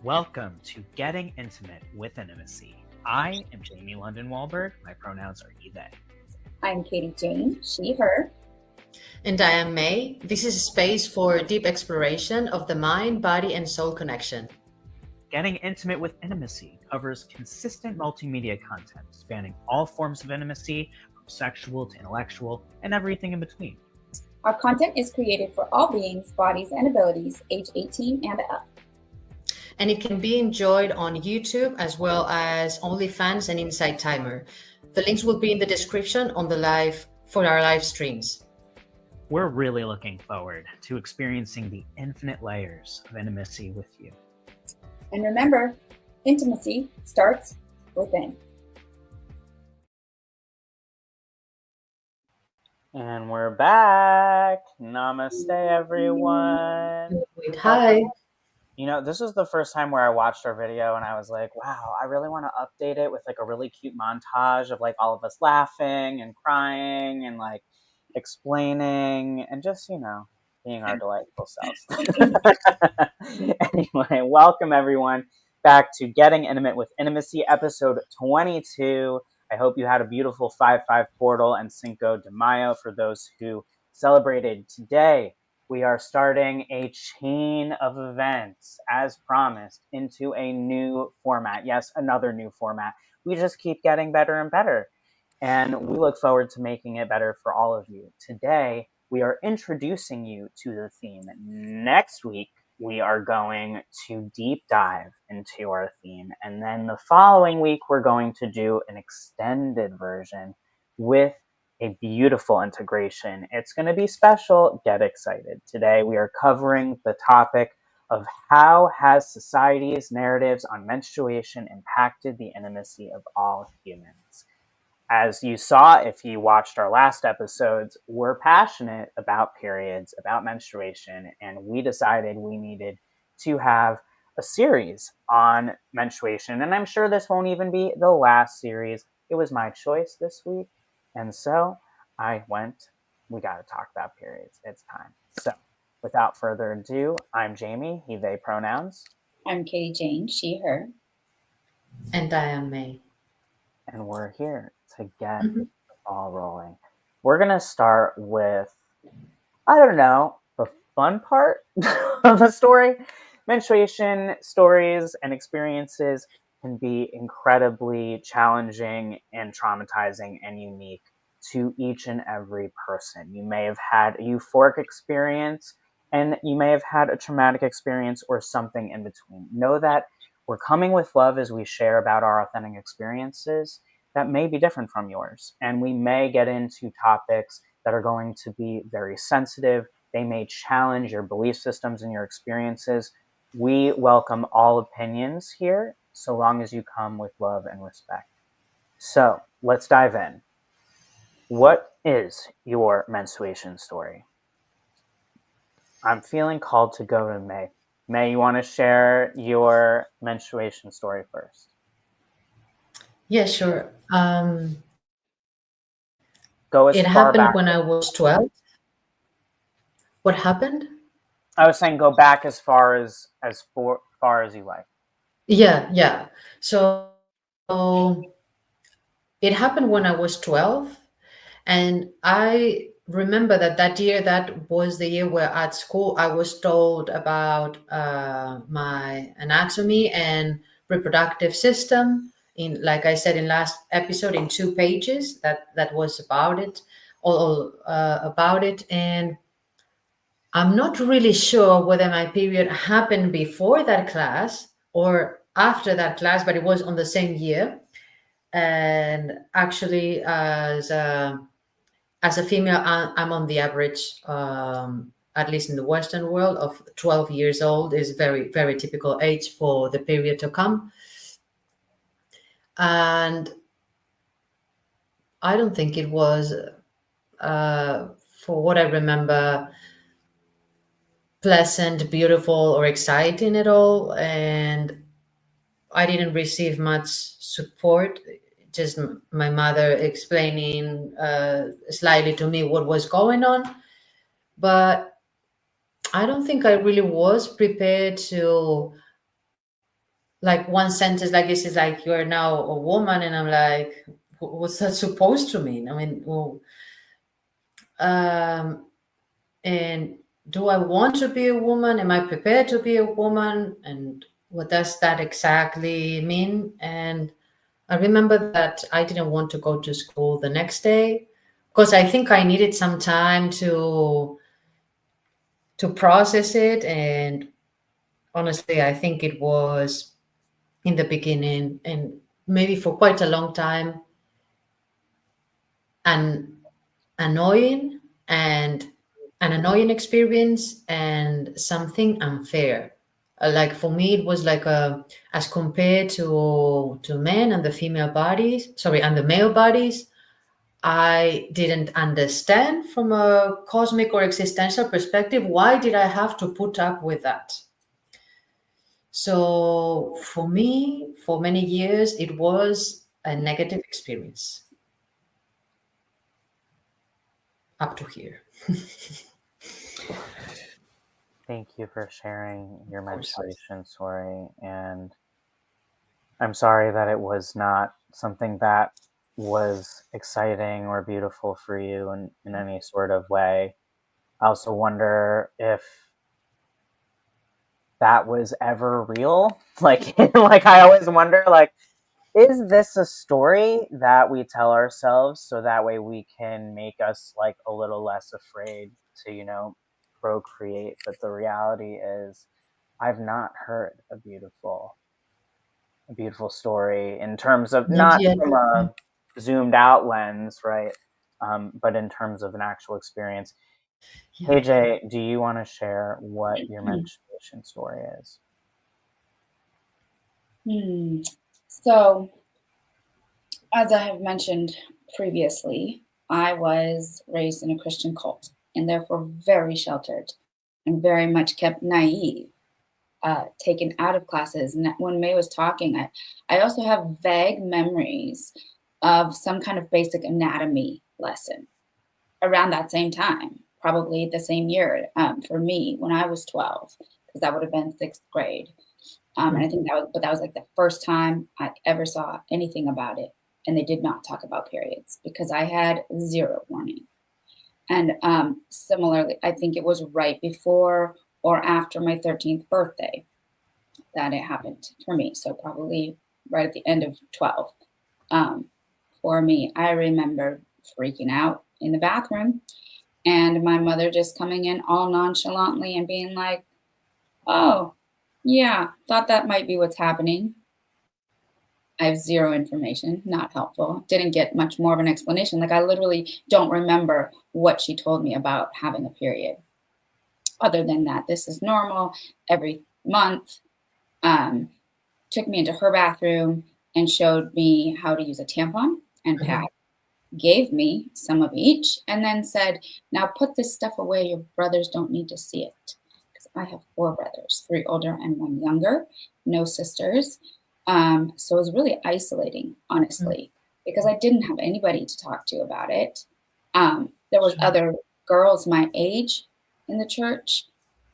Welcome to Getting Intimate with Intimacy. I am Jamie London Wahlberg. My pronouns are he, they. I'm Katie Jane, she, her. And I am May. This is a space for deep exploration of the mind, body, and soul connection. Getting Intimate with Intimacy covers consistent multimedia content spanning all forms of intimacy, from sexual to intellectual, and everything in between. Our content is created for all beings, bodies, and abilities, age 18 and up. And it can be enjoyed on YouTube as well as OnlyFans and Insight Timer. The links will be in the description on the live for our live streams. We're really looking forward to experiencing the infinite layers of intimacy with you. And remember, intimacy starts within. And we're back. Namaste, everyone. Wait, hi. You know, this is the first time where I watched our video and I was like, wow, I really want to update it with like a really cute montage of like all of us laughing and crying and like explaining and just, you know, being our delightful selves. Anyway, welcome everyone back to Getting Intimate with Intimacy, episode 22. I hope you had a beautiful 5-5 portal and Cinco de Mayo for those who celebrated today. We are starting a chain of events, as promised, into a new format. Yes, another new format. We just keep getting better and better. And we look forward to making it better for all of you. Today, we are introducing you to the theme. Next week, we are going to deep dive into our theme. And then the following week, we're going to do an extended version with a beautiful integration. It's going to be special. Get excited. Today, we are covering the topic of how has society's narratives on menstruation impacted the intimacy of all humans. As you saw, if you watched our last episodes, we're passionate about periods, about menstruation, and we decided we needed to have a series on menstruation. And I'm sure this won't even be the last series. It was my choice this week. And so we got to talk about periods. It's time. So without further ado, I'm Jamie, he, they pronouns. I'm Katie Jane, she, her. And I am May. And we're here to get the ball rolling. We're going to start with, I don't know, the fun part of the story. Menstruation stories and experiences can be incredibly challenging and traumatizing and unique to each and every person. You may have had a euphoric experience and you may have had a traumatic experience or something in between. Know that we're coming with love as we share about our authentic experiences that may be different from yours. And we may get into topics that are going to be very sensitive. They may challenge your belief systems and your experiences. We welcome all opinions here, so long as you come with love and respect. So let's dive in. What is your menstruation story? I'm feeling called to go to May. May, you want to share your menstruation story first? Yeah, sure. Go as it far happened back. when I was 12. What happened? I was saying go back as far as you like. Yeah. So it happened when I was 12. And I remember that year, that was the year where at school I was told about my anatomy and reproductive system. In, like I said in last episode, in 2 pages that was about it, all about it. And I'm not really sure whether my period happened before that class or after that class, but it was on the same year. And actually, as a female, I'm on the average, at least in the Western world, of 12 years old is very, very typical age for the period to come. And I don't think it was, for what I remember, pleasant, beautiful, or exciting at all. And I didn't receive much support, just my mother explaining slightly to me what was going on. But I don't think I really was prepared to like one sentence like this is like, you're now a woman, and I'm like, what's that supposed to mean? I mean, well, and do I want to be a woman? Am I prepared to be a woman? And what does that exactly mean? And I remember that I didn't want to go to school the next day because I think I needed some time to process it. And honestly, I think it was in the beginning and maybe for quite a long time an annoying and an annoying experience and something unfair. Like for me, it was like a, as compared to men and the female bodies, sorry, and the male bodies, I didn't understand from a cosmic or existential perspective, why did I have to put up with that? So for me, for many years, it was a negative experience up to here. Thank you for sharing your Of course. menstruation story. And I'm sorry that it was not something that was exciting or beautiful for you in any sort of way. I also wonder if that was ever real. Like, like I always wonder, like, is this a story that we tell ourselves so that way we can make us like a little less afraid to, procreate? But the reality is, I've not heard a beautiful story in terms of Not not yet. from a zoomed out lens, right? But in terms of an actual experience. Yeah. KJ, do you want to share what your menstruation story is? So, as I have mentioned previously, I was raised in a Christian cult and therefore very sheltered and very much kept naive, taken out of classes. And when May was talking, I also have vague memories of some kind of basic anatomy lesson around that same time, probably the same year for me when I was 12, because that would have been sixth grade. And I think that was like the first time I ever saw anything about it. And they did not talk about periods because I had zero warning. And similarly, I think it was right before or after my 13th birthday that it happened for me. So probably right at the end of 12. Um, for me, I remember freaking out in the bathroom and my mother just coming in all nonchalantly and being like, "Oh, yeah, thought that might be what's happening." I have zero information, not helpful. Didn't get much more of an explanation. Like, I literally don't remember what she told me about having a period, other than that, this is normal every month. Um, Took me into her bathroom and showed me how to use a tampon and pad, gave me some of each, and then said, "Now put this stuff away. Your brothers don't need to see it." Because I have four brothers, three older and one younger, no sisters. So it was really isolating, honestly, because I didn't have anybody to talk to about it. There was other girls my age in the church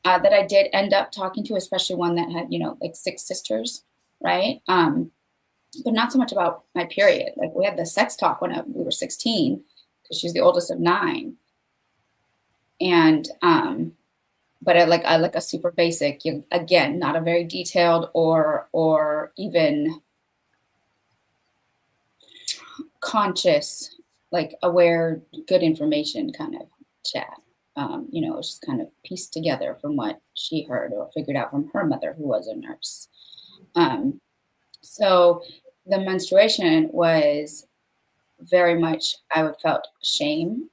that I did end up talking to, especially one that had, like six sisters, right? But not so much about my period. Like we had the sex talk when we were 16, because she's the oldest of nine. And but I like a super basic, again, not a very detailed or even conscious, like aware, good information kind of chat. It was just kind of pieced together from what she heard or figured out from her mother, who was a nurse. So the menstruation was very much, I felt shame.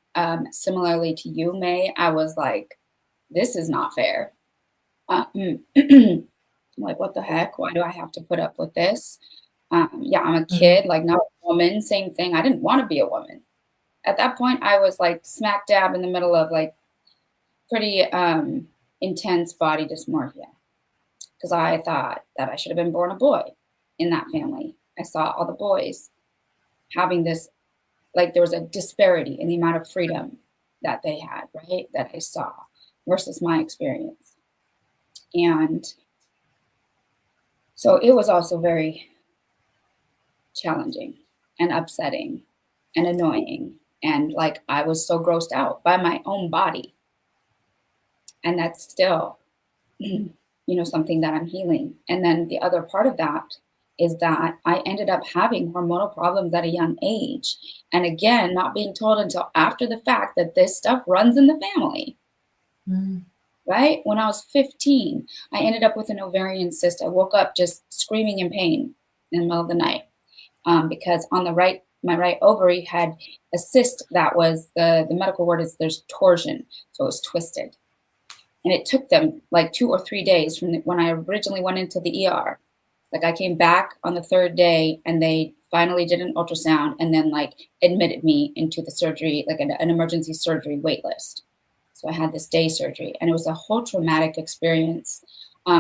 Similarly to you, May, I was like, this is not fair. Like, what the heck? Why do I have to put up with this? Yeah, I'm a kid, like not a woman, same thing. I didn't want to be a woman. At that point, I was like smack dab in the middle of like pretty intense body dysmorphia because I thought that I should have been born a boy in that family. I saw all the boys having this, like there was a disparity in the amount of freedom that they had, right? That I saw versus my experience. And So it was also very challenging and upsetting and annoying. And like I was so grossed out by my own body. And that's still, something that I'm healing. And then the other part of that is that I ended up having hormonal problems at a young age. And again, not being told until after the fact that this stuff runs in the family. Mm. Right? When I was 15, I ended up with an ovarian cyst. I woke up just screaming in pain in the middle of the night because on my right ovary had a cyst that was the medical word is there's torsion, so it was twisted, and it took them like 2 or 3 days from when I originally went into the ER. Like I came back on the third day, and they finally did an ultrasound, and then like admitted me into the surgery, like an emergency surgery wait list. So I had this day surgery, and it was a whole traumatic experience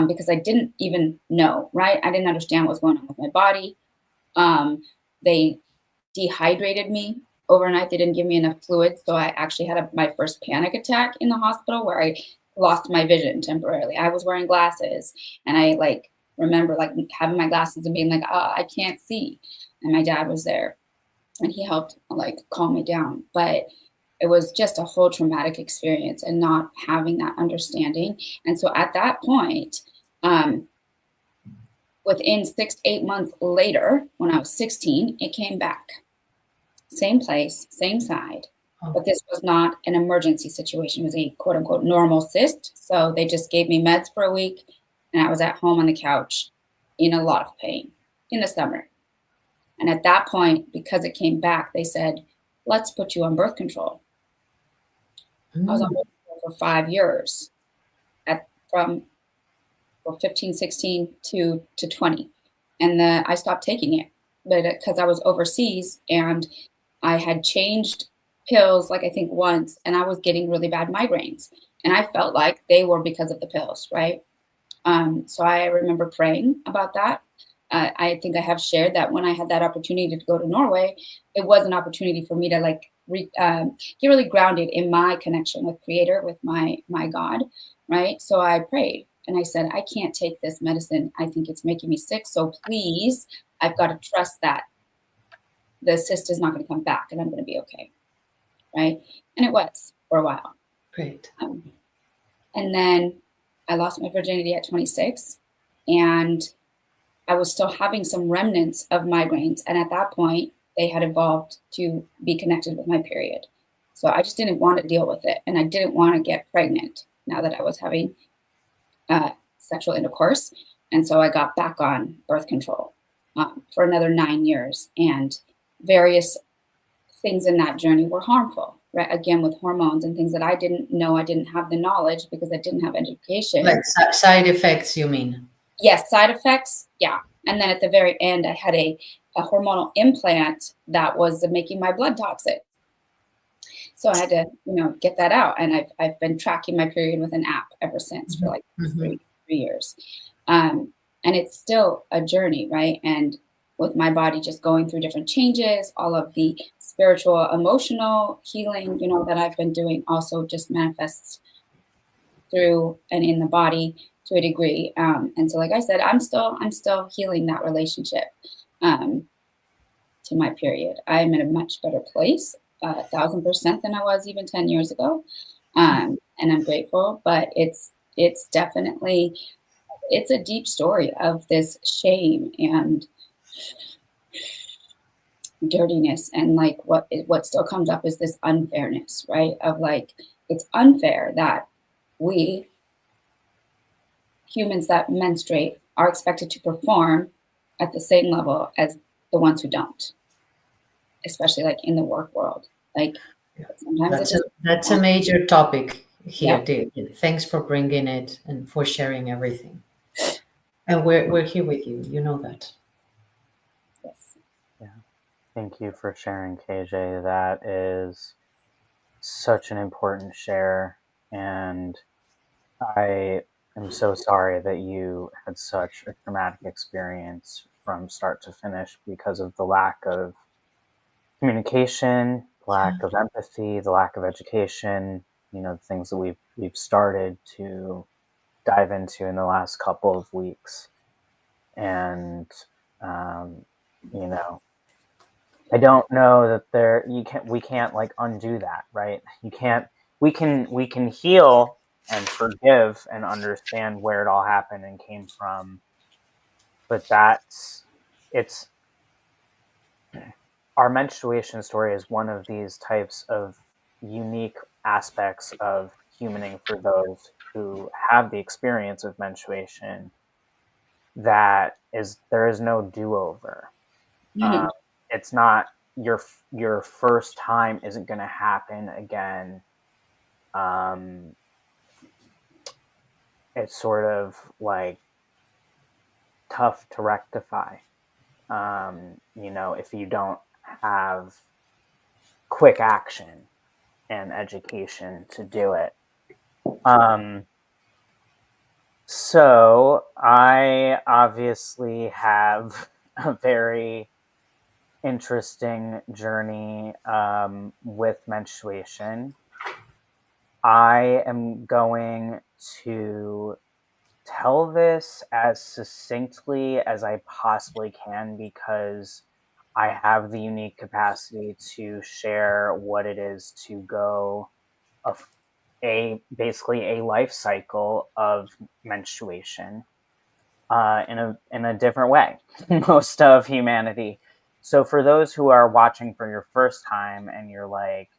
because I didn't even know, right? I didn't understand what was going on with my body. They dehydrated me overnight. They didn't give me enough fluid. So I actually had my first panic attack in the hospital where I lost my vision temporarily. I was wearing glasses, and I like remember like having my glasses and being like, oh, I can't see. And my dad was there, and he helped like calm me down. But it was just a whole traumatic experience and not having that understanding. And so at that point, within 6 to 8 months later, when I was 16, it came back. Same place, same side. Oh. But this was not an emergency situation. It was a quote unquote normal cyst. So they just gave me meds for a week, and I was at home on the couch in a lot of pain in the summer. And at that point, because it came back, they said, let's put you on birth control. I was on birth control for 5 years from 15, 16 to 20. And I stopped taking it because I was overseas, and I had changed pills, like I think once, and I was getting really bad migraines. And I felt like they were because of the pills, right? So I remember praying about that. I think I have shared that when I had that opportunity to go to Norway, it was an opportunity for me to like get really grounded in my connection with Creator, with my God, right? So I prayed, and I said, I can't take this medicine. I think it's making me sick. So please, I've got to trust that the cyst is not going to come back, and I'm going to be okay, right? And it was for a while. Great. And then I lost my virginity at 26, and I was still having some remnants of migraines. And at that point, they had evolved to be connected with my period. So I just didn't want to deal with it. And I didn't want to get pregnant now that I was having sexual intercourse. And so I got back on birth control for another 9 years. And various things in that journey were harmful, right? Again, with hormones and things that I didn't know, I didn't have the knowledge because I didn't have education. Like side effects, you mean? Yes, side effects. Yeah. And then at the very end, I had a hormonal implant that was making my blood toxic. So I had to, get that out. And I've been tracking my period with an app ever since for like 3 years. And it's still a journey, right? And with my body just going through different changes, all of the spiritual, emotional healing, that I've been doing also just manifests through and in the body to a degree. And so, like I said, I'm still healing that relationship to my period. I'm in a much better place, 1,000% than I was even 10 years ago. And I'm grateful, but it's definitely, it's a deep story of this shame and dirtiness, and like what still comes up is this unfairness, right? Of like, it's unfair that we humans that menstruate are expected to perform at the same level as the ones who don't, especially like in the work world. Like sometimes that's a major topic here, yeah. dear. Thanks for bringing it and for sharing everything. And we're here with you. You know that. Yes. Yeah. Thank you for sharing, KJ. That is such an important share. And I am so sorry that you had such a traumatic experience from start to finish because of the lack of communication, lack of empathy, the lack of education, the things that we've started to dive into in the last couple of weeks. And you know, I don't know that we can't like undo that, right? You can't. We can heal and forgive and understand where it all happened and came from, but it's our menstruation story is one of these types of unique aspects of humaning for those who have the experience of menstruation, that is there is no do-over. Um, it's not your first time isn't going to happen again. Um, it's sort of like tough to rectify. If you don't have quick action and education to do it. So I obviously have a very interesting journey with menstruation. I am going to tell this as succinctly as I possibly can because I have the unique capacity to share what it is to go basically a life cycle of menstruation in a different way most of humanity. So for those who are watching for your first time and you're like,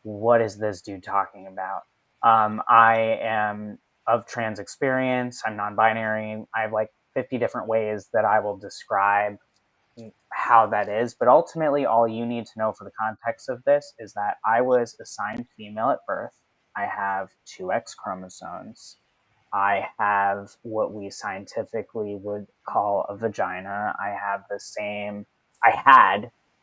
what is this dude talking about? I am of trans experience. I'm non-binary. I have like 50 different ways that I will describe how that is. But ultimately, all you need to know for the context of this is that I was assigned female at birth. I have two X chromosomes. I have what we scientifically would call a vagina. I had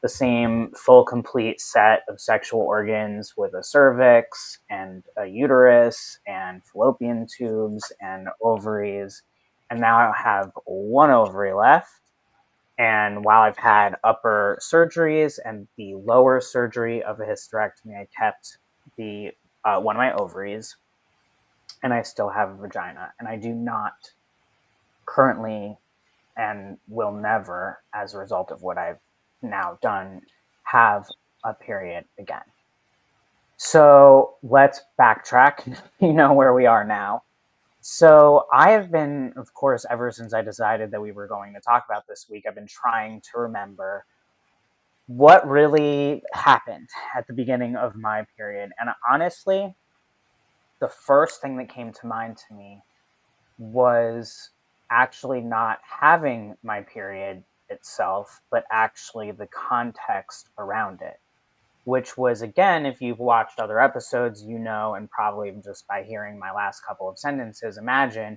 the same full complete set of sexual organs with a cervix and a uterus and fallopian tubes and ovaries. And now I have one ovary left. And while I've had upper surgeries and the lower surgery of a hysterectomy, I kept the one of my ovaries, and I still have a vagina. And I do not currently, and will never, as a result of what I've now done, have a period again. So let's backtrack. You know where we are now. So I have been, of course, ever since I decided that we were going to talk about this week, I've been trying to remember what really happened at the beginning of my period. And honestly, the first thing that came to mind to me was actually not having my period itself, but actually the context around it, which was, again, if you've watched other episodes, and probably just by hearing my last couple of sentences, imagine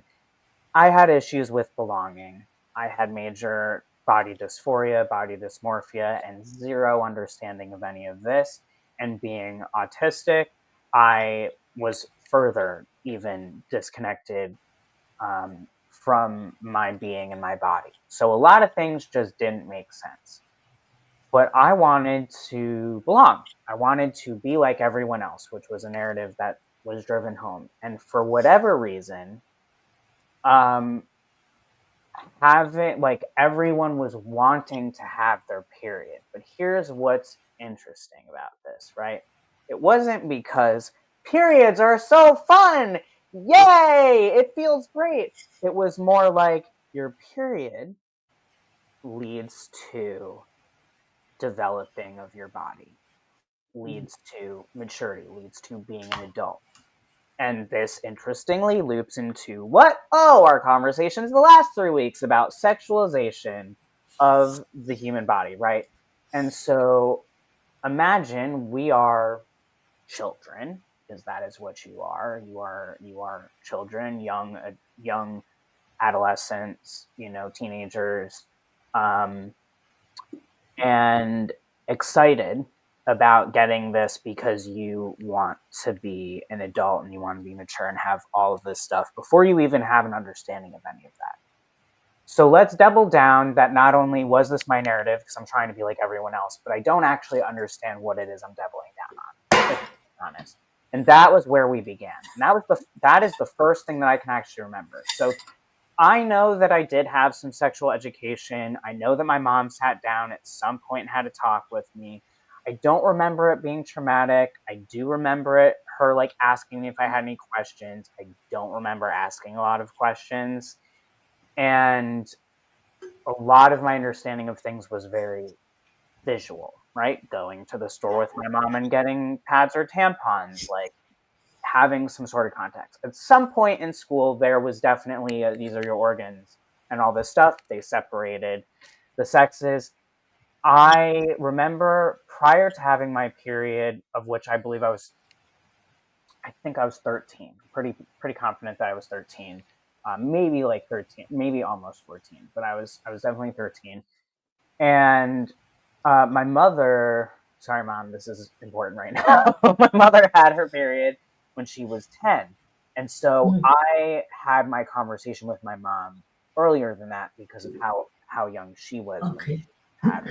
I had issues with belonging. I had major body dysphoria, body dysmorphia, and zero understanding of any of this. And being autistic, I was further even disconnected from my being and my body. So a lot of things just didn't make sense. But I wanted to belong. I wanted to be like everyone else, which was a narrative that was driven home. And for whatever reason, having like everyone was wanting to have their period. But here's what's interesting about this, right? It wasn't because periods are so fun. Yay! It feels great. It was more like your period leads to developing of your body, leads to maturity, leads to being an adult. And this interestingly loops into what? Oh, our conversations the last 3 weeks about sexualization of the human body, right? And so imagine we are children, because that is what you are. You are children, young adolescents, teenagers, and excited about getting this because you want to be an adult and you want to be mature and have all of this stuff before you even have an understanding of any of that. So let's double down that not only was this my narrative, because I'm trying to be like everyone else, but I don't actually understand what it is I'm doubling down on, to be honest. And that was where we began. And that is the first thing that I can actually remember. So I know that I did have some sexual education. I know that my mom sat down at some point and had a talk with me. I don't remember it being traumatic. I do remember her like asking me if I had any questions. I don't remember asking a lot of questions. And a lot of my understanding of things was very visual, right? Going to the store with my mom and getting pads or tampons, like having some sort of context. At some point in school, there was definitely these are your organs and all this stuff. They separated the sexes. I remember prior to having my period, of which I think I was 13. Pretty confident that I was 13. Maybe like 13, maybe almost 14, but I was definitely 13. And my mother, sorry, mom, this is important right now. My mother had her period when she was 10. And so Mm. I had my conversation with my mom earlier than that because of how young she was when Okay. she had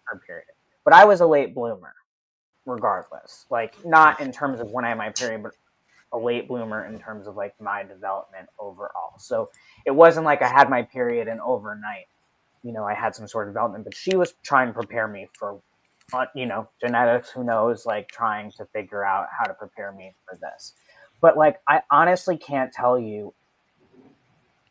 her period. But I was a late bloomer, regardless. Like, not in terms of when I had my period, but a late bloomer in terms of like my development overall. So it wasn't like I had my period and overnight I had some sort of development, but she was trying to prepare me for, genetics, who knows, like trying to figure out how to prepare me for this. But like, I honestly can't tell you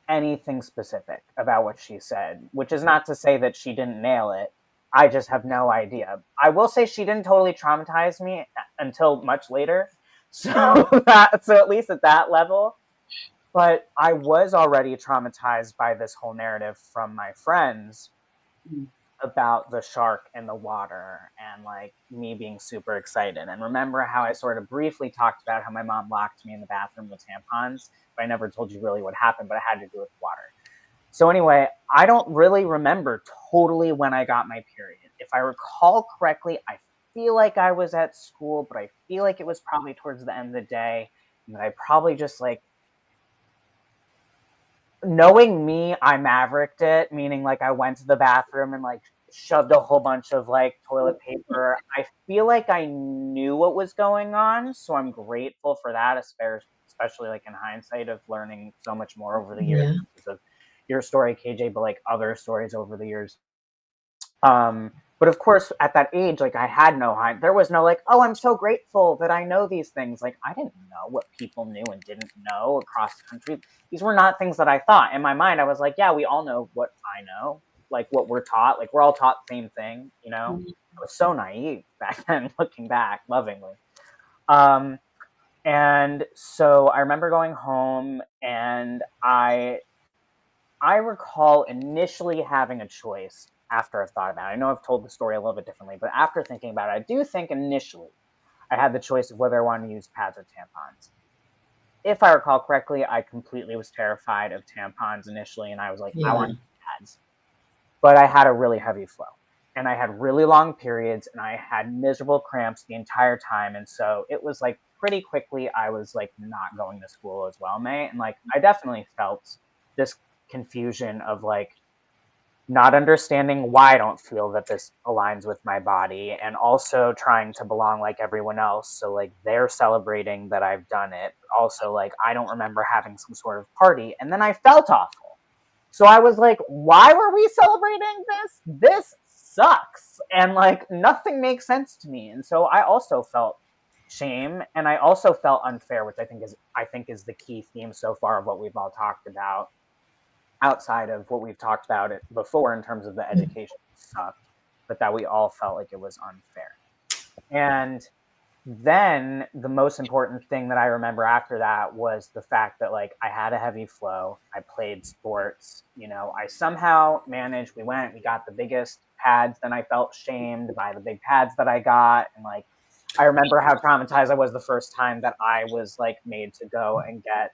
anything specific about what she said, which is not to say that she didn't nail it. I just have no idea. I will say she didn't totally traumatize me until much later. So so at least at that level, but I was already traumatized by this whole narrative from my friends Mm. about the shark in the water and like me being super excited. And remember how I sort of briefly talked about how my mom locked me in the bathroom with tampons, but I never told you really what happened, but it had to do with water. So anyway, I don't really remember totally when I got my period. If I recall correctly, I feel like I was at school, but I feel like it was probably towards the end of the day. And that I probably just like, knowing me, I mavericked it, meaning like I went to the bathroom and like shoved a whole bunch of like toilet paper. I feel like I knew what was going on, so I'm grateful for that, especially like in hindsight of learning so much more over the years Yeah. because of your story, KJ, but like other stories over the years. But of course, at that age, like I had no high. There was no like, oh, I'm so grateful that I know these things. Like I didn't know what people knew and didn't know across the country. These were not things that I thought. In my mind, I was like, yeah, we all know what I know, like what we're taught. Like we're all taught the same thing. I was so naive back then, looking back lovingly. Um, and so I remember going home, and I recall initially having a choice after I've thought about it. I know I've told the story a little bit differently, but after thinking about it, I do think initially I had the choice of whether I wanted to use pads or tampons. If I recall correctly, I completely was terrified of tampons initially, and I was like, I Yeah. want pads. But I had a really heavy flow, and I had really long periods, and I had miserable cramps the entire time. And so it was like pretty quickly, I was like not going to school as well, May. And like, I definitely felt this confusion of like, not understanding why I don't feel that this aligns with my body, and also trying to belong like everyone else. So like they're celebrating that I've done it. But also like I don't remember having some sort of party, and then I felt awful. So I was like, why were we celebrating this? This sucks. And like nothing makes sense to me. And so I also felt shame, and I also felt unfair, which I think is the key theme so far of what we've all talked about, outside of what we've talked about it before in terms of the education sucked, but that we all felt like it was unfair. And then the most important thing that I remember after that was the fact that like I had a heavy flow. I played sports, I somehow managed. We got the biggest pads, then I felt shamed by the big pads that I got. And like I remember how traumatized I was the first time that I was like made to go and get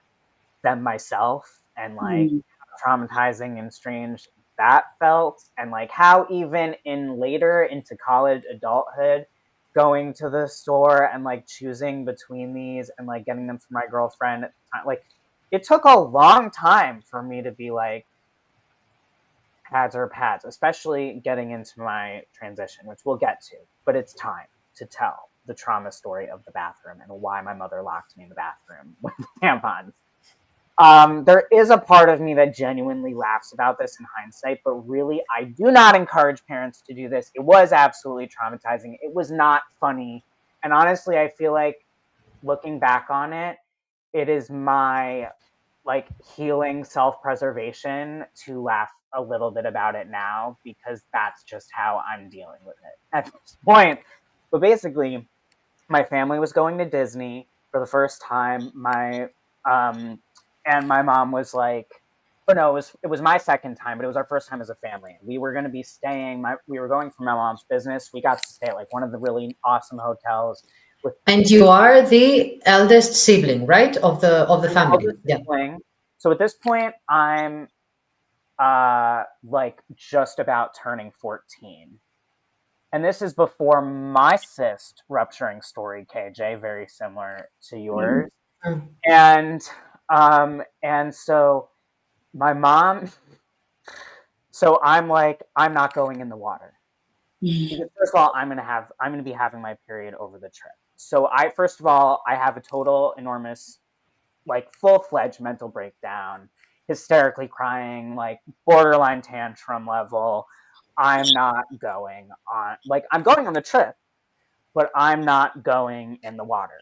them myself, and like Mm. how traumatizing and strange that felt, and like how even in later into college adulthood, going to the store and like choosing between these and like getting them for my girlfriend at the time, like it took a long time for me to be like pads or pads, especially getting into my transition, which we'll get to. But it's time to tell the trauma story of the bathroom and why my mother locked me in the bathroom with tampons. There is a part of me that genuinely laughs about this in hindsight, but really, I do not encourage parents to do this. It was absolutely traumatizing. It was not funny. And honestly, I feel like looking back on it, it is my like healing self-preservation to laugh a little bit about it now, because that's just how I'm dealing with it at this point. But basically, my family was going to Disney for the first time. Um and my mom was like, oh no, it was my second time, but it was our first time as a family. We were going to be staying. We were going for my mom's business. We got to stay at like one of the really awesome hotels with And you are the eldest sibling, right, of the an family? elder Yeah. sibling. So at this point, I'm like just about turning 14. And this is before my cyst rupturing story, KJ, very similar to yours. Mm. And so my mom, so I'm like, I'm not going in the water, because first of all, I'm gonna be having my period over the trip. So first of all, I have a total enormous, like full-fledged mental breakdown, hysterically crying, like borderline tantrum level. I'm not going on, like, I'm going on the trip, but I'm not going in the water.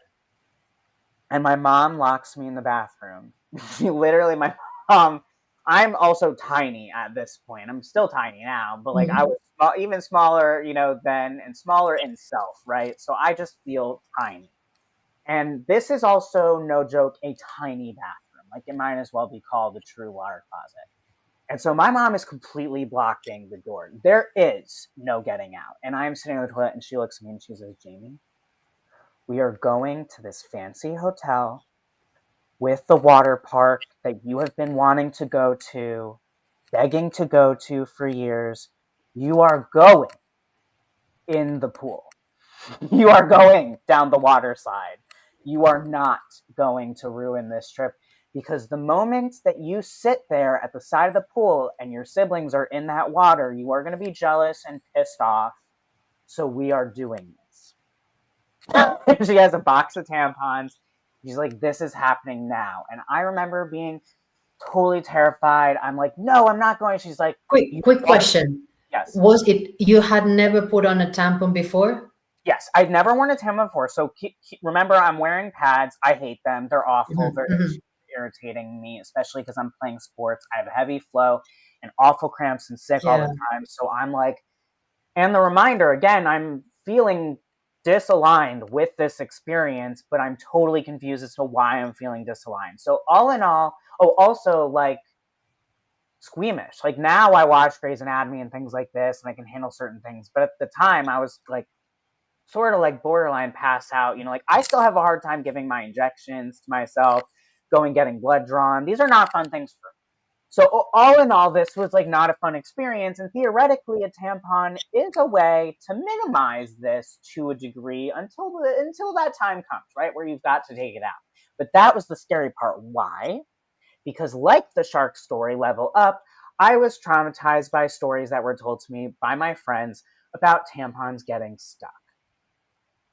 And my mom locks me in the bathroom. She literally, my mom, I'm also tiny at this point. I'm still tiny now, but like I Mhm. was even smaller, then, and smaller in self, right? So I just feel tiny. And this is also, no joke, a tiny bathroom. Like, it might as well be called a true water closet. And so my mom is completely blocking the door. There is no getting out. And I'm sitting on the toilet, and she looks at me and she says, Jamie, we are going to this fancy hotel with the water park that you have been wanting to go to, begging to go to for years. You are going in the pool. You are going down the water slide. You are not going to ruin this trip, because the moment that you sit there at the side of the pool and your siblings are in that water, you are going to be jealous and pissed off. So we are doing this. She has a box of tampons. She's like, this is happening now. And I remember being totally terrified. I'm like, no, I'm not going. She's like, you Quick are. question. Yes. Was it you had never put on a tampon before? Yes, I'd never worn a tampon before. So remember, I'm wearing pads. I hate them. They're awful. Mhm, They're mhm. irritating me, especially because I'm playing sports. I have a heavy flow and awful cramps and sick all the Yeah. time. So I'm like, and the reminder again, I'm feeling disaligned with this experience, but I'm totally confused as to why I'm feeling disaligned. So all in all, oh, also like squeamish. Like, now I watch Grey's Anatomy and things like this, and I can handle certain things. But at the time, I was like, sort of like borderline pass out. Like, I still have a hard time giving my injections to myself, going getting blood drawn. These are not fun things for me. So all in all, this was like not a fun experience. And theoretically, a tampon is a way to minimize this to a degree until that time comes, right, where you've got to take it out. But that was the scary part. Why? Because like the shark story, Level Up, I was traumatized by stories that were told to me by my friends about tampons getting stuck.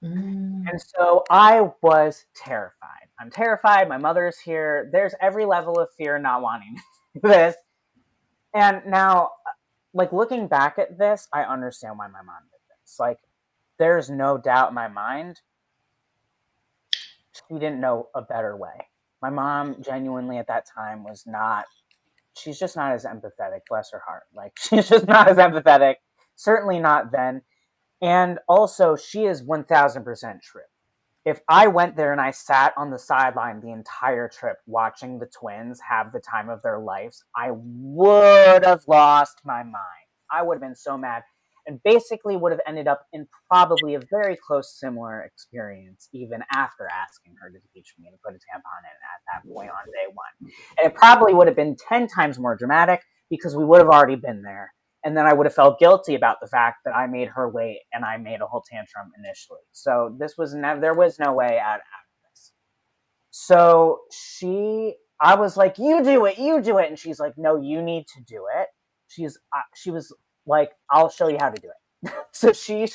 Mm. And so I was terrified. I'm terrified. My mother's here. There's every level of fear not wanting this. And now, like, looking back at this, I understand why my mom did this. Like, there's no doubt in my mind she didn't know a better way. My mom genuinely at that time was not, she's just not as empathetic, bless her heart. Like, she's just not as empathetic, certainly not then. And also, she is 1000% true. If I went there and I sat on the sideline the entire trip watching the twins have the time of their lives, I would have lost my mind. I would have been so mad, and basically would have ended up in probably a very close similar experience even after asking her to teach me to put a tampon in at that point on day one. And it probably would have been 10 times more dramatic, because we would have already been there, and then I would have felt guilty about the fact that I made her wait and I made a whole tantrum initially. So there was no way out of this. So I was like, you do it, and she's like, no, you need to do it. She was like, I'll show you how to do it. So she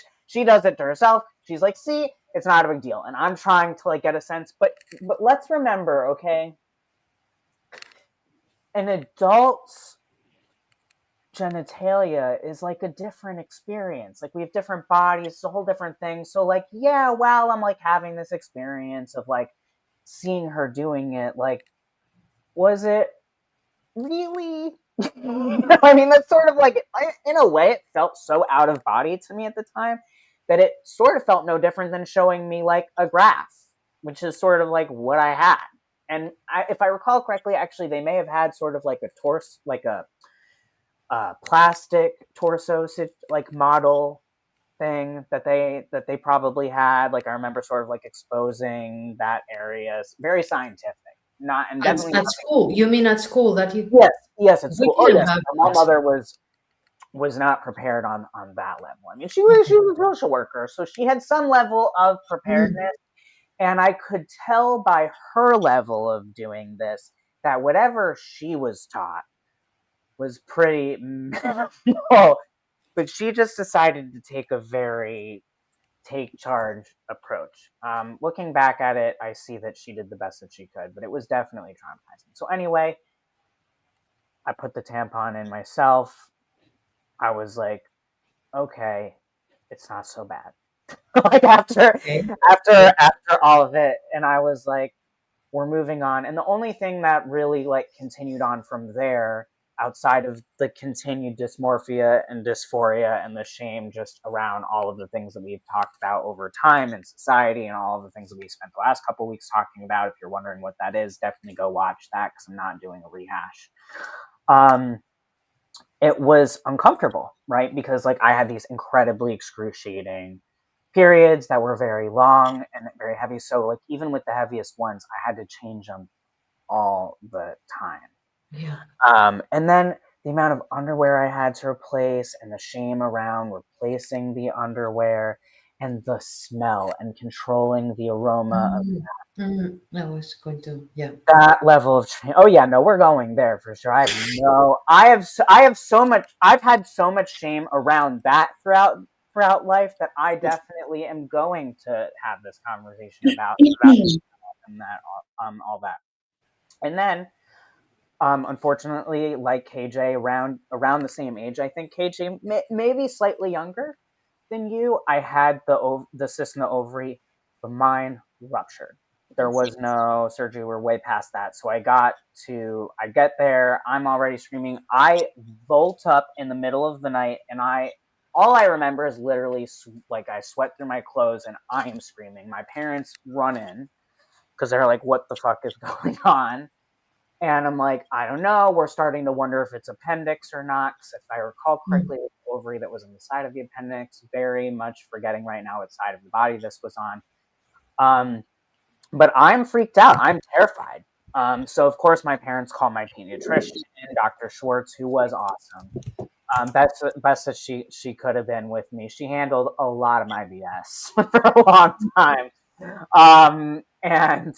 does it to herself. She's like, see, it's not a big deal, and I'm trying to like get a sense, but let's remember, okay, an adult's genitalia is like a different experience. Like we have different bodies, it's a whole different thing. So like, yeah, while I'm like having this experience of like seeing her doing it, like, was it really? I mean, that's sort of like, in a way, it felt so out of body to me at the time that it sort of felt no different than showing me like a graph, which is sort of like what I had. And if I recall correctly, actually, they may have had sort of like a torso, like a plastic torso like model thing that they probably had. Like I remember sort of like exposing that area. Very scientific, not and definitely At school, you mean at school that you? yes at We school. Oh didn't yes, have my that. mother was not prepared on that level. I mean, she was a social worker, so she had some level of preparedness, and I could tell by her level of doing this that whatever she was taught was pretty minimal. But she just decided to take a very take charge approach. Looking back at it, I see that she did the best that she could, but it was definitely traumatizing. So anyway, I put the tampon in myself. I was like, okay, it's not so bad. Like Okay. after all of it, and I was like, we're moving on. And the only thing that really like continued on from there, outside of the continued dysmorphia and dysphoria and the shame just around all of the things that we've talked about over time in society and all of the things that we spent the last couple of weeks talking about. If you're wondering what that is, definitely go watch that because I'm not doing a rehash. It was uncomfortable, right? Because like I had these incredibly excruciating periods that were very long and very heavy. So like even with the heaviest ones, I had to change them all the time. Yeah. And then the amount of underwear I had to replace and the shame around replacing the underwear and the smell and controlling the aroma of I was going to, yeah. that level of shame. Oh yeah, no, we're going there for sure. I have so much, I've had so much shame around that throughout life that I definitely am going to have this conversation about and that all that. And then unfortunately, like KJ, around the same age, I think KJ maybe slightly younger than you, I had the cyst in the ovary, but mine ruptured. There was no surgery. We're way past that. So I get there. I'm already screaming. I bolt up in the middle of the night, and all I remember is literally like I sweat through my clothes, and I am screaming. My parents run in because they're like, "What the fuck is going on?" And I'm like, I don't know. We're starting to wonder if it's appendix or not. Because if I recall correctly, it was the ovary that was on the side of the appendix. Very much forgetting right now what side of the body this was on. But I'm freaked out. I'm terrified. So of course my parents call my pediatrician, Dr. Schwartz, who was awesome. Best that she could have been with me. She handled a lot of my BS for a long time. And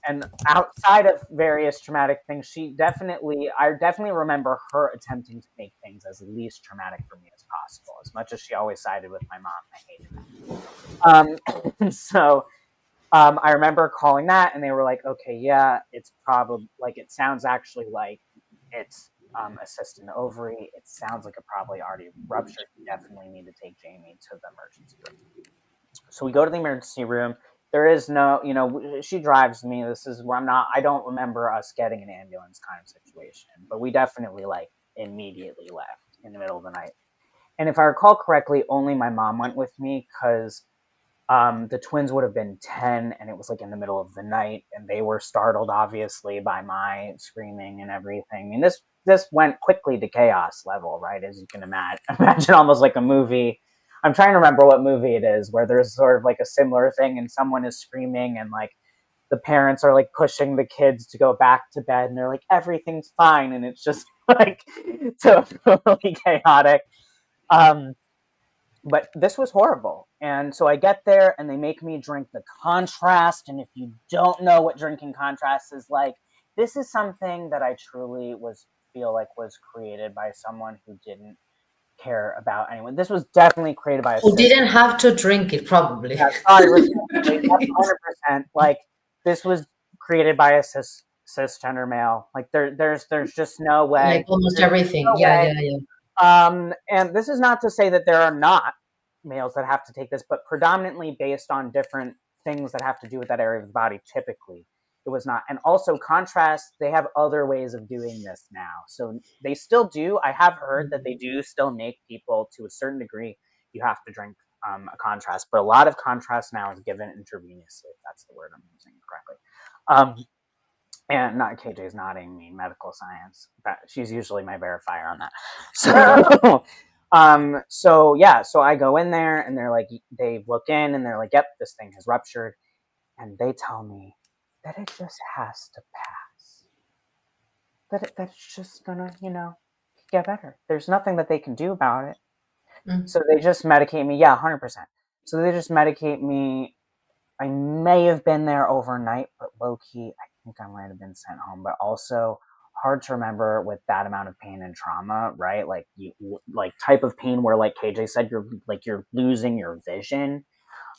and outside of various traumatic things, I definitely remember her attempting to make things as least traumatic for me as possible. As much as she always sided with my mom, I hated that. So I remember calling that, and they were like, "Okay, yeah, it's probably like it sounds actually like it's a cyst in the ovary. It sounds like it probably already ruptured. You definitely need to take Jamie to the emergency room." So we go to the emergency room. There is no, she drives me. This is where I don't remember us getting an ambulance kind of situation, but we definitely like immediately left in the middle of the night. And if I recall correctly, only my mom went with me because the twins would have been 10 and it was like in the middle of the night and they were startled obviously by my screaming and everything. And this went quickly to chaos level, right? As you can imagine almost like a movie. I'm trying to remember what movie it is where there's sort of like a similar thing and someone is screaming and like the parents are like pushing the kids to go back to bed and they're like everything's fine and it's just like totally chaotic. But this was horrible. And so I get there and they make me drink the contrast. And if you don't know what drinking contrast is like, this is something that I truly feel like was created by someone who didn't care about anyone. This was definitely created by a Who system. didn't have to drink it, probably. Yeah, sorry, respectfully, that's 100%. Like this was created by a cisgender male. Like there's just no Like way. almost There's everything. no Yeah, way. yeah, yeah. And this is not to say that there are not males that have to take this, but predominantly based on different things that have to do with that area of the body. Typically, it was not. And also, contrast, they have other ways of doing this now. So they still do. I have heard that they do still make people, to a certain degree, you have to drink a contrast, but a lot of contrast now is given intravenously, if that's the word I'm using correctly. And not KJ's nodding me medical science. But she's usually my verifier on that. So I go in there and they're like, they look in and they're like, yep, this thing has ruptured. And they tell me that it just has to pass. That it's just gonna, get better. There's nothing that they can do about it. So they just medicate me. Yeah, 100%. So they just medicate me. I may have been there overnight, but low key, I think I might have been sent home. But also hard to remember with that amount of pain and trauma, right? Like type of pain where, like KJ said, you're losing your vision.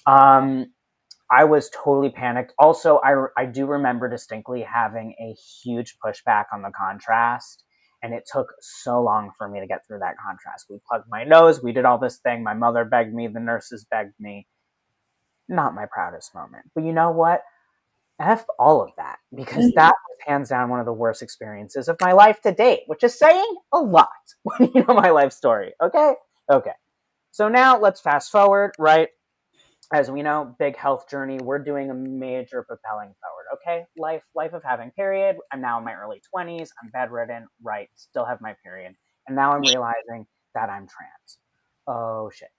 I was totally panicked. Also, I do remember distinctly having a huge pushback on the contrast. And it took so long for me to get through that contrast. We plugged my nose. We did all this thing. My mother begged me. The nurses begged me. Not my proudest moment. But you know what? F all of that, because that was hands down one of the worst experiences of my life to date, which is saying a lot when you know my life story. Okay? Okay. So now let's fast forward, right? As we know, big health journey. We're doing a major propelling forward. Okay? Life of having period. I'm now in my early 20s. I'm bedridden, right? Still have my period. And now I'm realizing that I'm trans. Oh shit.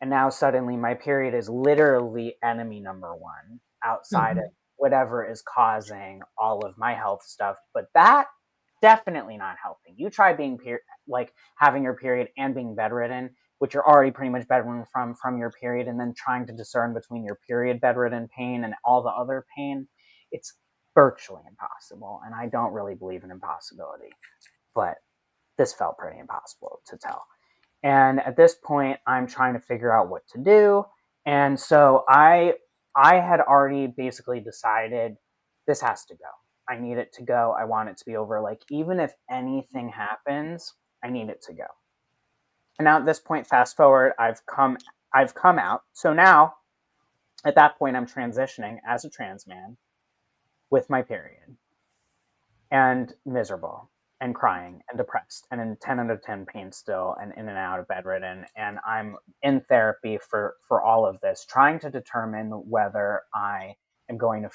And now suddenly my period is literally enemy number one outside of whatever is causing all of my health stuff. But that definitely not helping. You try being like having your period and being bedridden, which you're already pretty much bedridden from your period, and then trying to discern between your period bedridden pain and all the other pain. It's virtually impossible. And I don't really believe in impossibility, but this felt pretty impossible to tell. And at this point, I'm trying to figure out what to do. And so I had already basically decided this has to go. I need it to go. I want it to be over. Like, even if anything happens, I need it to go. And now at this point, fast forward, I've come out. So now at that point, I'm transitioning as a trans man with my period and miserable and crying and depressed and in 10 out of 10 pain still and in and out of bedridden. And I'm in therapy for all of this, trying to determine whether I am going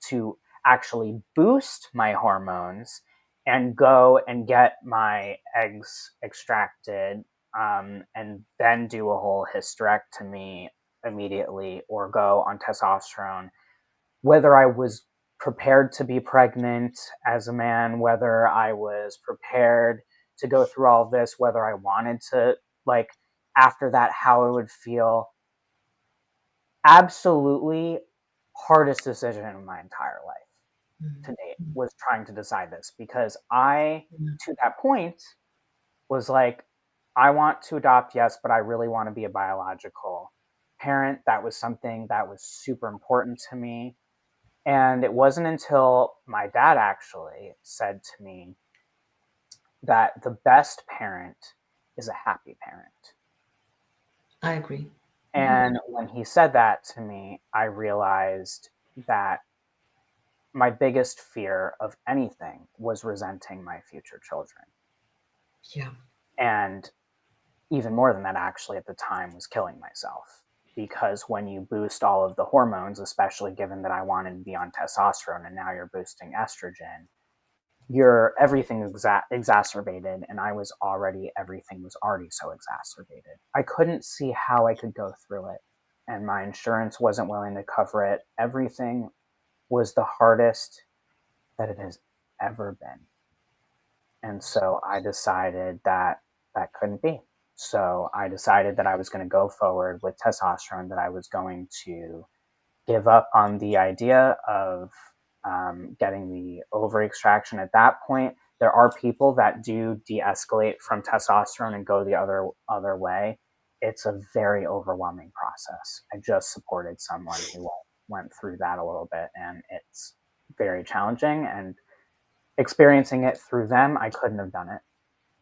to actually boost my hormones and go and get my eggs extracted, and then do a whole hysterectomy immediately, or go on testosterone, whether I was prepared to be pregnant as a man, whether I was prepared to go through all of this, whether I wanted to, like, after that, how I would feel. Absolutely hardest decision in my entire life to date was trying to decide this, because I, to that point, was like, I want to adopt, yes, but I really want to be a biological parent. That was something that was super important to me. And it wasn't until my dad actually said to me that the best parent is a happy parent. I agree. And when he said that to me, I realized that my biggest fear of anything was resenting my future children. Yeah. And even more than that, actually, at the time, was killing myself. Because when you boost all of the hormones, especially given that I wanted to be on testosterone and now you're boosting estrogen, everything is exacerbated, and everything was already so exacerbated. I couldn't see how I could go through it, and my insurance wasn't willing to cover it. Everything was the hardest that it has ever been. And so I decided that couldn't be. So I decided that I was going to go forward with testosterone, that I was going to give up on the idea of getting the ovary extraction. At that point, there are people that do de-escalate from testosterone and go the other way. It's a very overwhelming process. I just supported someone who went through that a little bit, and it's very challenging. And experiencing it through them, I couldn't have done it.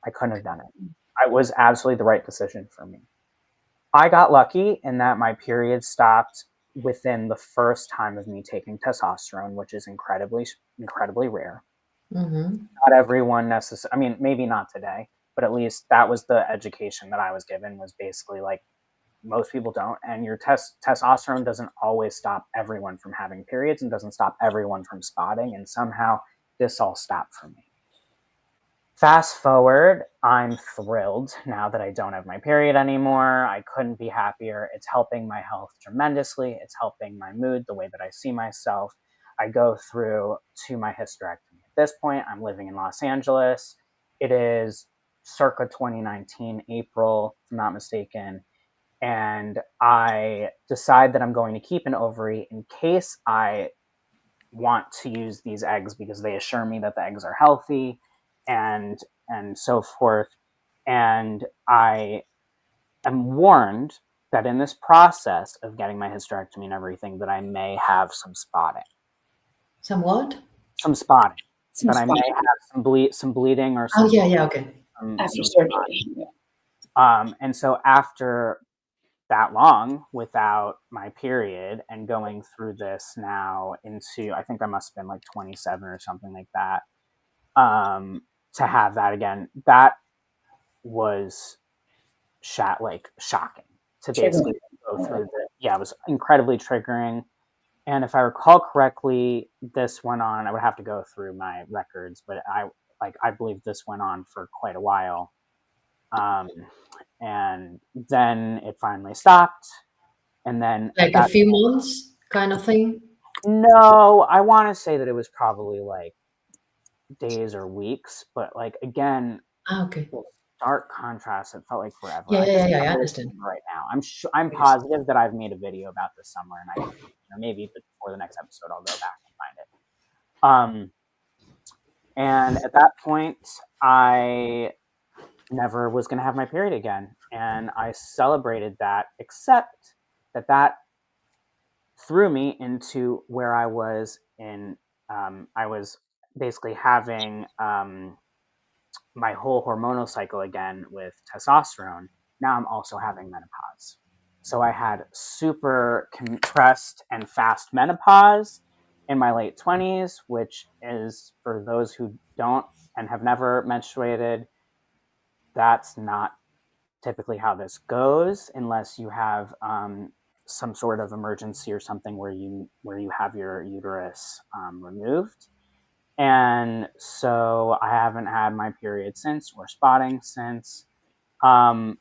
It was absolutely the right decision for me. I got lucky in that my period stopped within the first time of me taking testosterone, which is incredibly rare. Mm-hmm. Not everyone necessarily, I mean, maybe not today, but at least that was the education that I was given, was basically like, most people don't, and your testosterone doesn't always stop everyone from having periods and doesn't stop everyone from spotting, and somehow this all stopped for me. Fast forward, I'm thrilled now that I don't have my period anymore. I couldn't be happier. It's helping my health tremendously. It's helping my mood, the way that I see myself. I go through to my hysterectomy. At this point, I'm living in Los Angeles. It is circa 2019, April, if I'm not mistaken. And I decide that I'm going to keep an ovary in case I want to use these eggs, because they assure me that the eggs are healthy and so forth. And I am warned that in this process of getting my hysterectomy and everything, that I may have some spotting. Some what? Some spotting. Some that I may spotting. have some bleeding or some. Oh, yeah, okay. After surgery. And so after that long without my period and going through this now into, I think I must have been like 27 or something like that, to have that again, that was shocking to basically go through the, it was incredibly triggering. And if I recall correctly, this went on, I would have to go through my records, but I believe this went on for quite a while. And then it finally stopped. And then Like a few months kind of thing? No, I want to say that it was probably like days or weeks, but like again, Okay. stark contrast. It felt like forever. Yeah, I I understand. right now, I'm positive that I've made a video about this somewhere, and maybe before the next episode, I'll go back and find it. And at that point, I never was going to have my period again, and I celebrated that, except that threw me into where I was in. I was basically having my whole hormonal cycle again with testosterone. Now I'm also having menopause. So I had super compressed and fast menopause in my late 20s, which is, for those who don't and have never menstruated, that's not typically how this goes, unless you have some sort of emergency or something where you have your uterus removed. And so I haven't had my period since, or spotting since. And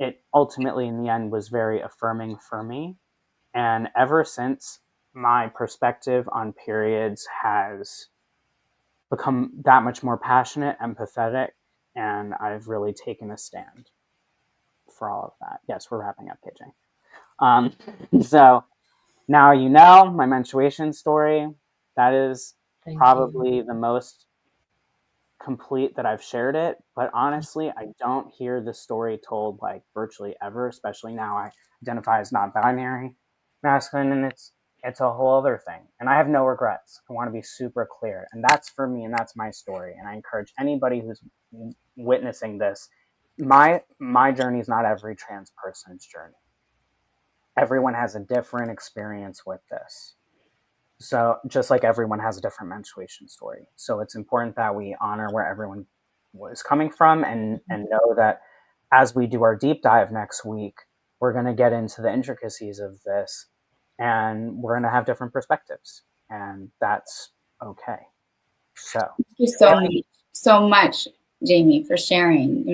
it ultimately, in the end, was very affirming for me. And ever since, my perspective on periods has become that much more passionate, empathetic, and I've really taken a stand for all of that. Yes, we're wrapping up, KJ. So now you know my menstruation story. That is probably the most complete that I've shared it. But honestly, I don't hear the story told like virtually ever, especially now I identify as non-binary masculine, and it's a whole other thing. And I have no regrets. I want to be super clear. And that's for me, and that's my story. And I encourage anybody who's witnessing this, my journey is not every trans person's journey. Everyone has a different experience with this. So just like everyone has a different menstruation story. So it's important that we honor where everyone was coming from, and know that as we do our deep dive next week, we're going to get into the intricacies of this, and we're going to have different perspectives, and that's okay. So thank you so much, Jamie, for sharing,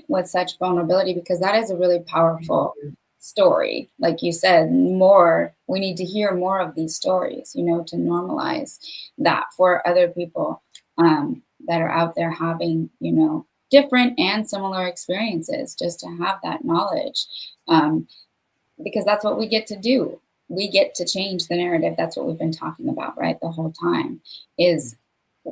with such vulnerability, because that is a really powerful story. Like you said, we need to hear more of these stories, to normalize that for other people that are out there having, different and similar experiences, just to have that knowledge, because that's what we get to do. We get to change the narrative. That's what we've been talking about, right? The whole time is,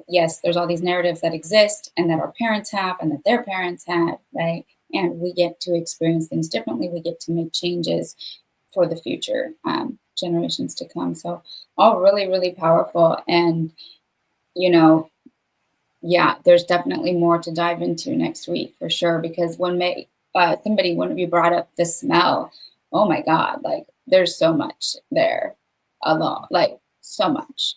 yes, there's all these narratives that exist and that our parents have and that their parents had, right? And we get to experience things differently. We get to make changes for the future generations to come. So all really, really powerful. And, you know, yeah, there's definitely more to dive into next week for sure. Because when somebody, one of you brought up the smell. Oh my God, like there's so much there alone, like so much.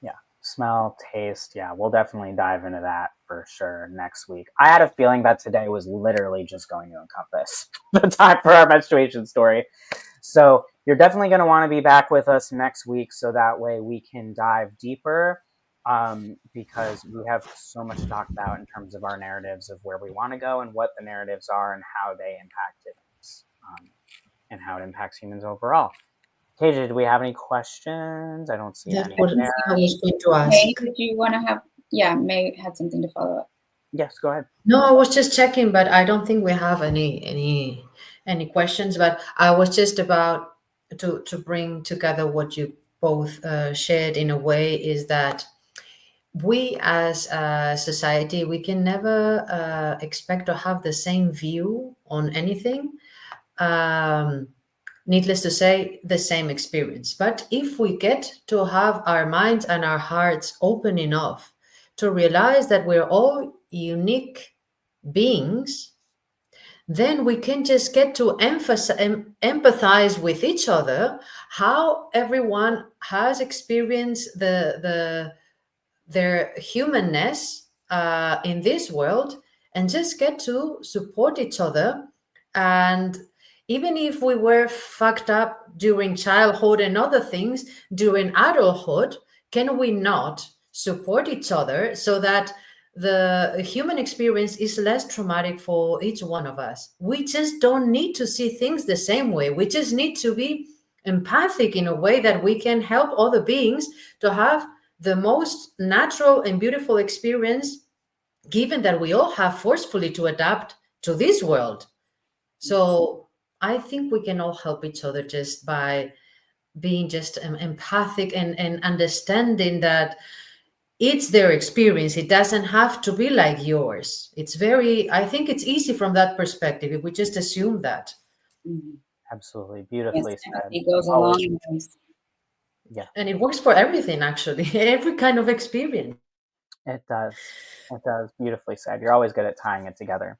Yeah, smell, taste. Yeah, we'll definitely dive into that for sure next week. I had a feeling that today was literally just going to encompass the time for our menstruation story. So you're definitely going to want to be back with us next week so that way we can dive deeper, because we have so much to talk about in terms of our narratives of where we want to go and what the narratives are and how they impact it, and how it impacts humans overall. KJ, did we have any questions? I don't see That's any what there. I was going to May, ask. did you want to have? Yeah, May had something to follow up. Yes, go ahead. No, I was just checking, but I don't think we have any questions. But I was just about to bring together what you both shared in a way is that we as a society we can never expect to have the same view on anything. Um, Needless to say, the same experience. But if we get to have our minds and our hearts open enough to realize that we're all unique beings, then we can just get to empathize with each other, how everyone has experienced their humanness in this world, and just get to support each other. And even if we were fucked up during childhood and other things during adulthood, can we not support each other so that the human experience is less traumatic for each one of us? We just don't need to see things the same way. We just need to be empathic in a way that we can help other beings to have the most natural and beautiful experience, given that we all have forcefully to adapt to this world. So I think we can all help each other just by being just empathic and understanding that it's their experience. It doesn't have to be like yours. I think it's easy from that perspective if we just assume that. Mhm. Absolutely. Yes, Beautifully said. empathy goes a Always. long way. Yeah, And it works for everything, actually, every kind of experience. it does. It does. Beautifully said. You're always good at tying it together.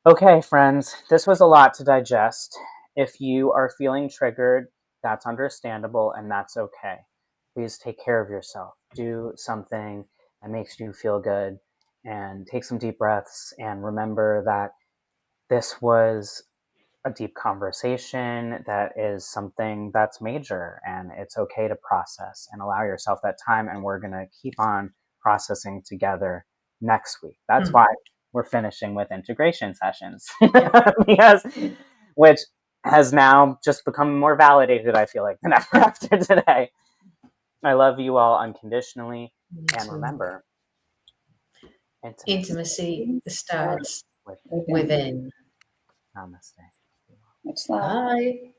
Okay, friends, this was a lot to digest. If you are feeling triggered, that's understandable and that's okay. Please take care of yourself. Do something that makes you feel good and take some deep breaths and remember that this was a deep conversation, that is something that's major, and it's okay to process and allow yourself that time. And we're going to keep on processing together next week. That's why we're finishing with integration sessions because which has now just become more validated, I feel like, than ever after today. I love you all unconditionally. Me And too. remember, intimacy Intimacy starts with Within. within. namaste. Much love. Bye.